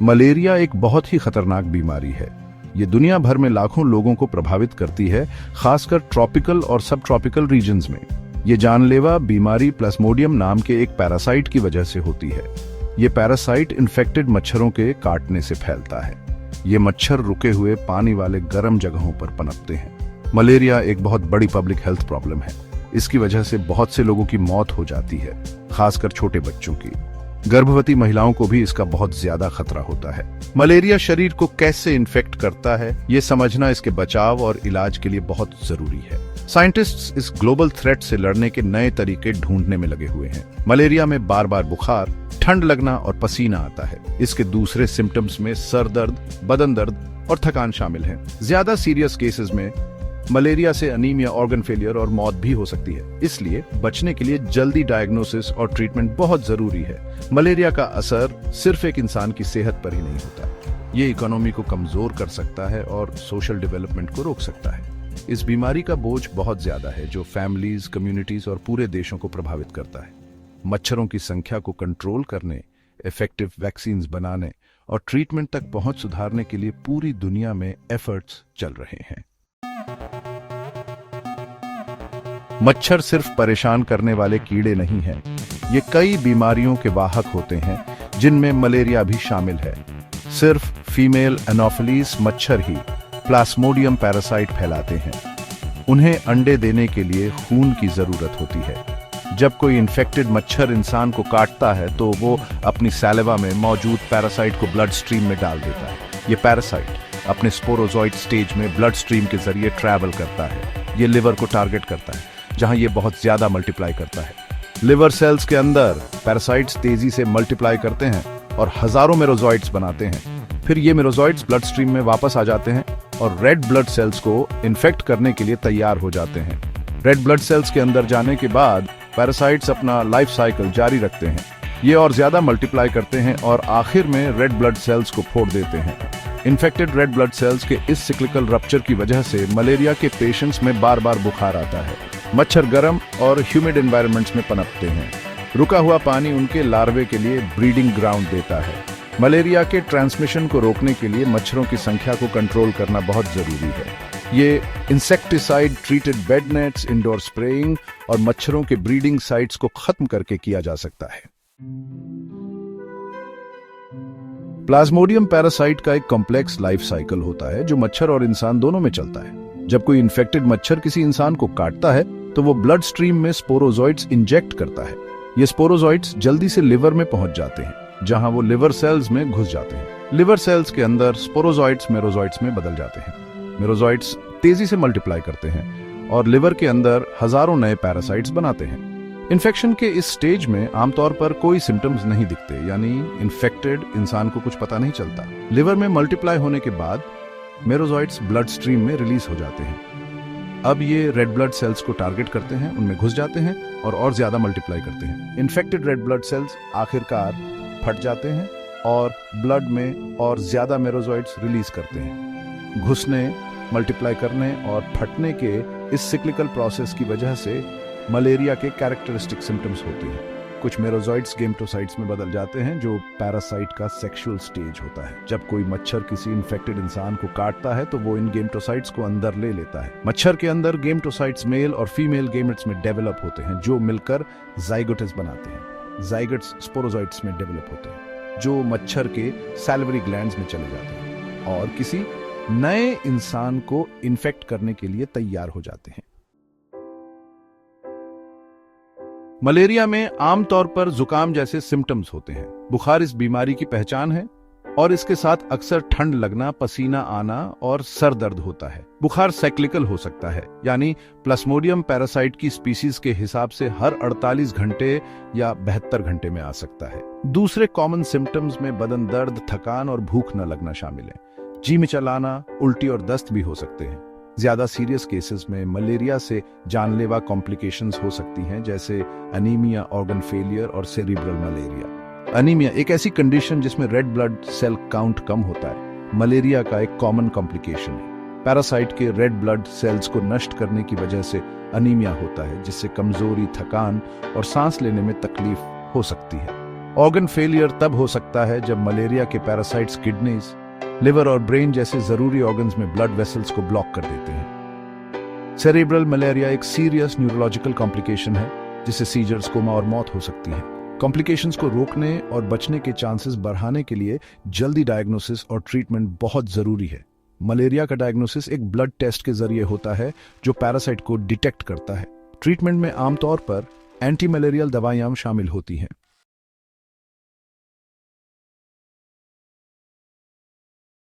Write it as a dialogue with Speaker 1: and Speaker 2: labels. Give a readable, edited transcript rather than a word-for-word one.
Speaker 1: Malaria एक बहुत ही खतरनाक बीमारी है। ये दुनिया भर में लाखों लोगों को प्रभावित करती है, खासकर ट्रॉपिकल और सब ट्रॉपिकल रीजन्स में। ये जानलेवा बीमारी प्लाज्मोडियम नाम के एक पैरासाइट की वजह से होती है। ये पैरासाइट इन्फेक्टेड मच्छरों के काटने से फैलता है। ये मच्छर रुके हुए पानी वाले गर्म जगहों पर पनपते हैं। मलेरिया एक बहुत बड़ी पब्लिक हेल्थ प्रॉब्लम है। इसकी वजह से बहुत से लोगों की मौत हो जाती है, खासकर छोटे बच्चों की। गर्भवती महिलाओं को भी इसका बहुत ज्यादा खतरा होता है। मलेरिया शरीर को कैसे इन्फेक्ट करता है, ये समझना इसके बचाव और इलाज के लिए बहुत जरूरी है। साइंटिस्ट्स इस ग्लोबल थ्रेट से लड़ने के नए तरीके ढूंढने में लगे हुए हैं। मलेरिया में बार बार बुखार, ठंड लगना और पसीना आता है। इसके दूसरे सिम्टम्स में सर दर्द, बदन दर्द और थकान शामिल है। ज्यादा सीरियस केसेस में मलेरिया से अनीमिया, ऑर्गन फेलियर और मौत भी हो सकती है। इसलिए बचने के लिए जल्दी डायग्नोसिस और ट्रीटमेंट बहुत जरूरी है। मलेरिया का असर सिर्फ एक इंसान की सेहत पर ही नहीं होता, ये इकोनॉमी को कमजोर कर सकता है और सोशल डेवलपमेंट को रोक सकता है। इस बीमारी का बोझ बहुत ज्यादा है, जो फैमिलीज, कम्युनिटीज और पूरे देशों को प्रभावित करता है। मच्छरों की संख्या को कंट्रोल करने, इफेक्टिव वैक्सीन्स बनाने और ट्रीटमेंट तक पहुंच सुधारने के लिए पूरी दुनिया में एफर्ट्स चल रहे हैं। मच्छर सिर्फ परेशान करने वाले कीड़े नहीं हैं। ये कई बीमारियों के वाहक होते हैं, जिनमें मलेरिया भी शामिल है। सिर्फ फीमेल एनोफिलीज मच्छर ही प्लाज्मोडियम पैरासाइट फैलाते हैं। उन्हें अंडे देने के लिए खून की जरूरत होती है। जब कोई इन्फेक्टेड मच्छर इंसान को काटता है तो वो अपनी सैलिवा में मौजूद पैरासाइट को ब्लड स्ट्रीम में डाल देता है। ये पैरासाइट अपने स्पोरोजॉइड स्टेज में ब्लड स्ट्रीम के जरिए ट्रैवल करता है। ये लिवर को टारगेट करता है, जहां ये बहुत ज्यादा मल्टीप्लाई करता है। लिवर सेल्स के अंदर पैरासाइट्स तेजी से मल्टीप्लाई करते हैं और हजारों मेरोजॉइड्स बनाते हैं। फिर ये मेरोजॉइड्स ब्लड स्ट्रीम में वापस आ जाते हैं और रेड ब्लड सेल्स को इन्फेक्ट करने के लिए तैयार हो जाते हैं। रेड ब्लड सेल्स के अंदर जाने के बाद पैरासाइट्स अपना लाइफ साइकिल जारी रखते हैं। ये और ज्यादा मल्टीप्लाई करते हैं और आखिर में रेड ब्लड सेल्स को फोड़ देते हैं। इन्फेक्टेड रेड ब्लड सेल्स के इस सिक्लिकल रप्चर की वजह से मलेरिया के पेशेंट्स में बार बार बुखार आता है। मच्छर गर्म और ह्यूमिड एनवायरनमेंट्स में पनपते हैं। रुका हुआ पानी उनके लार्वे के लिए ब्रीडिंग ग्राउंड देता है। मलेरिया के ट्रांसमिशन को रोकने के लिए मच्छरों की संख्या को कंट्रोल करना बहुत जरूरी है। ये insecticide treated bed nets, indoor spraying और मच्छरों के ब्रीडिंग साइट्स को खत्म करके किया जा सकता है। प्लाज्मोडियम पैरासाइट का एक कॉम्प्लेक्स लाइफ साइकिल होता है, जो मच्छर और इंसान दोनों में चलता है। जब कोई इन्फेक्टेड मच्छर किसी इंसान को काटता है तो वो ब्लड स्ट्रीम में स्पोरोजॉइड्स इंजेक्ट करता है। ये स्पोरोजॉइड्स जल्दी से लिवर में पहुंच जाते हैं, जहां वो लिवर सेल्स में घुस जाते हैं। लिवर सेल्स के अंदर स्पोरोजॉइड्स मेरोजॉइड्स में बदल जाते हैं। मेरोजॉइड्स तेजी से मल्टीप्लाई करते हैं और लिवर के अंदर हजारों नए पैरासाइट्स बनाते हैं। इन्फेक्शन के इस स्टेज में आमतौर पर कोई सिम्टम्स नहीं दिखते, यानी इन्फेक्टेड इंसान को कुछ पता नहीं चलता। लिवर में मल्टीप्लाई होने के बाद मेरोजॉइड्स ब्लड स्ट्रीम में रिलीज हो जाते हैं। अब ये रेड ब्लड सेल्स को टारगेट करते हैं, उनमें घुस जाते हैं और ज्यादा मल्टीप्लाई करते हैं। इन्फेक्टेड रेड ब्लड सेल्स आखिरकार फट जाते हैं और ब्लड में और ज्यादा मेरोजॉइड्स रिलीज करते हैं। घुसने, मल्टीप्लाई करने और फटने के इस सिक्लिकल प्रोसेस की वजह से मलेरिया के कैरेक्टरिस्टिक सिम्टम्स होते हैं। कुछ मेरोजॉइड्स गेमेटोसाइट्स में बदल जाते हैं, जो पैरासाइट का सेक्सुअल स्टेज होता है। जब कोई मच्छर किसी इन्फेक्टेड इंसान को काटता है तो वो इन गेमेटोसाइट्स को अंदर ले लेता है। मच्छर के अंदर गेमेटोसाइट्स मेल और फीमेल गेमेट्स में डेवलप होते हैं, जो मिलकर जाइगोट्स बनाते हैं। जाइगोट्स स्पोरोजॉइट्स में डेवलप होते हैं, जो मच्छर के सैलिवरी ग्लैंड्स में चले जाते हैं और किसी नए इंसान को इन्फेक्ट करने के लिए तैयार हो जाते हैं। मलेरिया में आमतौर पर जुकाम जैसे सिम्टम्स होते हैं। बुखार इस बीमारी की पहचान है और इसके साथ अक्सर ठंड लगना, पसीना आना और सर दर्द होता है। बुखार साइक्लिकल हो सकता है, यानी प्लाज्मोडियम पैरासाइट की स्पीसीज के हिसाब से हर 48 घंटे या 72 घंटे में आ सकता है। दूसरे कॉमन सिम्टम्स में बदन दर्द, थकान और भूख न लगना शामिल है। जी में चलाना, उल्टी और दस्त भी हो सकते हैं। ज्यादा सीरियस केसेस में मलेरिया से जानलेवा कॉम्प्लिकेशंस हो सकती हैं, जैसे अनीमिया, ऑर्गन फेलियर और सेरिब्रल मलेरिया। अनीमिया एक ऐसी कंडीशन जिसमें रेड ब्लड सेल काउंट कम होता है, मलेरिया का एक कॉमन कॉम्प्लिकेशन है। पैरासाइट के रेड ब्लड सेल्स को नष्ट करने की वजह से अनीमिया होता है, जिससे कमजोरी, थकान और सांस लेने में तकलीफ हो सकती है। ऑर्गन फेलियर तब हो सकता है जब मलेरिया के पैरासाइट्स किडनीज, लिवर और ब्रेन जैसे जरूरी ऑर्गन्स में ब्लड वेसल्स को ब्लॉक कर देते हैं। सेरेब्रल मलेरिया एक सीरियस न्यूरोलॉजिकल कॉम्प्लिकेशन है जिससे सीजर्स, कोमा और मौत हो सकती है। कॉम्प्लिकेशंस को रोकने और बचने के चांसेस बढ़ाने के लिए जल्दी डायग्नोसिस और ट्रीटमेंट बहुत जरूरी है। मलेरिया का डायग्नोसिस एक ब्लड टेस्ट के जरिए होता है जो पैरासाइट को डिटेक्ट करता है। ट्रीटमेंट में आमतौर पर एंटी मलेरियल दवाइयां शामिल होती हैं।